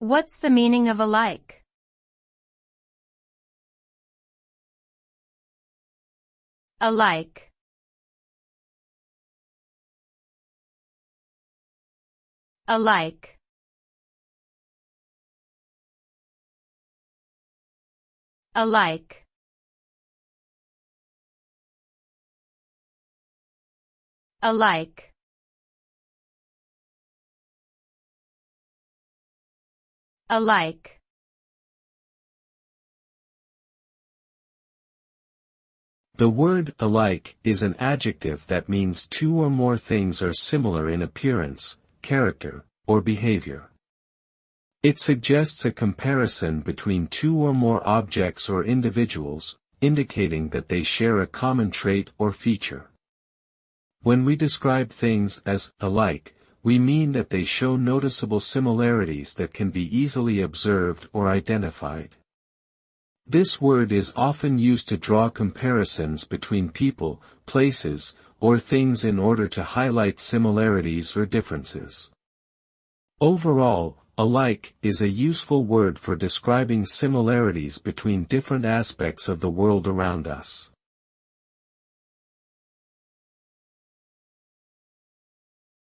What's the meaning of alike? Alike. Alike. Alike. Alike. Alike. The word alike is an adjective that means two or more things are similar in appearance, character, or behavior. It suggests a comparison between two or more objects or individuals, indicating that they share a common trait or feature. When we describe things as alike, we mean that they show noticeable similarities that can be easily observed or identified. This word is often used to draw comparisons between people, places, or things in order to highlight similarities or differences. Overall, alike is a useful word for describing similarities between different aspects of the world around us.